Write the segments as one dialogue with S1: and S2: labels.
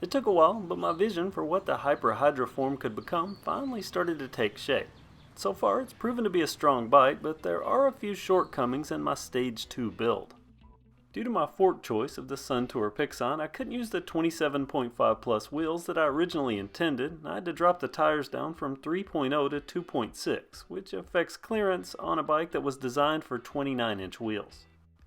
S1: It took a while, but my vision for what the Hyper Hydroform could become finally started to take shape. So far, it's proven to be a strong bike, but there are a few shortcomings in my Stage 2 build. Due to my fork choice of the Suntour Pixon, I couldn't use the 27.5 plus wheels that I originally intended, and I had to drop the tires down from 3.0 to 2.6, which affects clearance on a bike that was designed for 29-inch wheels.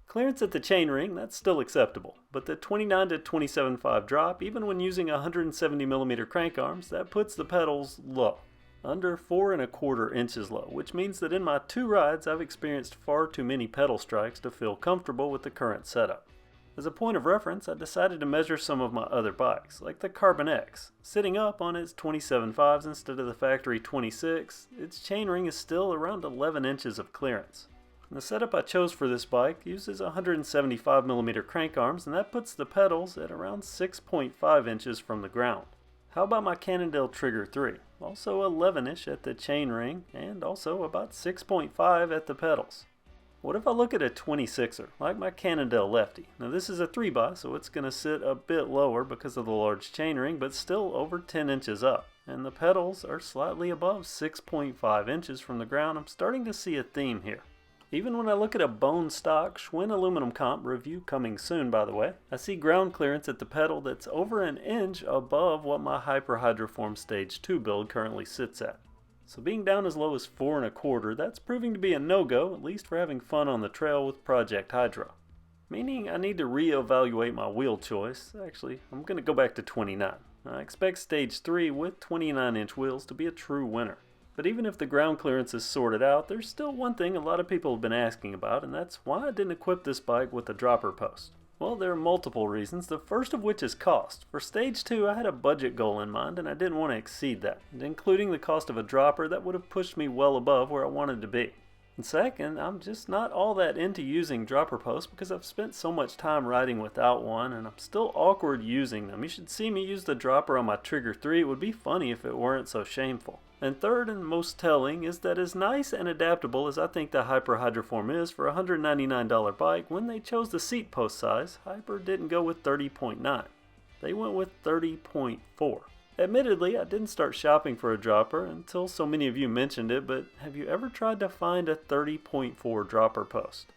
S1: Clearance at the chainring, that's still acceptable, but the 29 to 27.5 drop, even when using 170mm crank arms, that puts the pedals low, under 4.25 inches low, which means that in my 2 rides I've experienced far too many pedal strikes to feel comfortable with the current setup. As a point of reference, I decided to measure some of my other bikes, like the Carbon X. Sitting up on its 27.5s instead of the factory 26, its chainring is still around 11 inches of clearance. The setup I chose for this bike uses 175mm crank arms, and that puts the pedals at around 6.5 inches from the ground. How about my Cannondale Trigger 3? Also 11-ish at the chainring, and also about 6.5 at the pedals. What if I look at a 26er, like my Cannondale Lefty? Now this is a 3x, so it's going to sit a bit lower because of the large chainring, but still over 10 inches up. And the pedals are slightly above 6.5 inches from the ground. I'm starting to see a theme here. Even when I look at a bone stock Schwinn aluminum comp, review coming soon by the way, I see ground clearance at the pedal that's over an inch above what my Hyper Hydroform Stage 2 build currently sits at. So being down as low as 4.25, that's proving to be a no-go, at least for having fun on the trail with Project Hydro. Meaning I need to re-evaluate my wheel choice. Actually, I'm going to go back to 29. I expect Stage 3 with 29-inch wheels to be a true winner. But even if the ground clearance is sorted out, there's still one thing a lot of people have been asking about, and that's why I didn't equip this bike with a dropper post. Well, there are multiple reasons, the first of which is cost. For Stage 2, I had a budget goal in mind, and I didn't want to exceed that, including the cost of a dropper that would have pushed me well above where I wanted to be. And second, I'm just not all that into using dropper posts because I've spent so much time riding without one, and I'm still awkward using them. You should see me use the dropper on my Trigger 3. It would be funny if it weren't so shameful. And third and most telling is that as nice and adaptable as I think the Hyper Hydroform is for a $199 bike, when they chose the seat post size, Hyper didn't go with 30.9. They went with 30.4. Admittedly, I didn't start shopping for a dropper until so many of you mentioned it, but have you ever tried to find a 30.4 dropper post?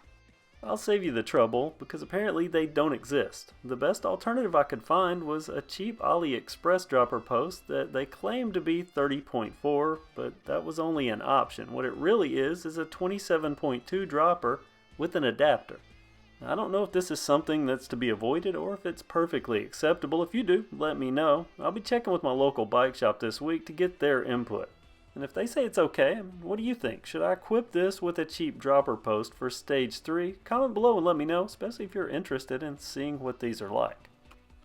S1: I'll save you the trouble because apparently they don't exist. The best alternative I could find was a cheap AliExpress dropper post that they claimed to be 30.4, but that was only an option. What it really is a 27.2 dropper with an adapter. I don't know if this is something that's to be avoided or if it's perfectly acceptable. If you do, let me know. I'll be checking with my local bike shop this week to get their input. And if they say it's okay, what do you think? Should I equip this with a cheap dropper post for Stage 3? Comment below and let me know, especially if you're interested in seeing what these are like.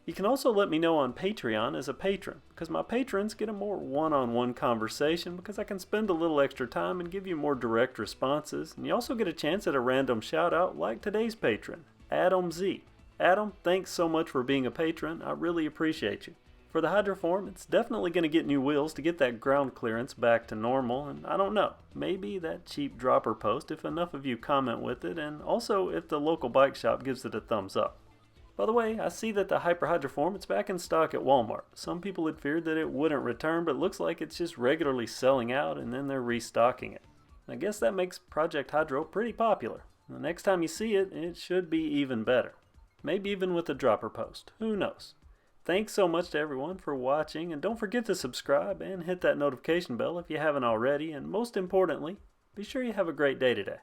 S1: You can also let me know on Patreon as a patron, because my patrons get a more one-on-one conversation because I can spend a little extra time and give you more direct responses. And you also get a chance at a random shout out like today's patron, Adam Z. Adam, thanks so much for being a patron. I really appreciate you. For the Hydroform, it's definitely going to get new wheels to get that ground clearance back to normal, and I don't know, maybe that cheap dropper post if enough of you comment with it, and also if the local bike shop gives it a thumbs up. By the way, I see that the Hyper Hydroform, it's back in stock at Walmart. Some people had feared that it wouldn't return, but it looks like it's just regularly selling out and then they're restocking it. I guess that makes Project Hydro pretty popular. The next time you see it, it should be even better. Maybe even with a dropper post, who knows? Thanks so much to everyone for watching, and don't forget to subscribe and hit that notification bell if you haven't already, and most importantly, be sure you have a great day today.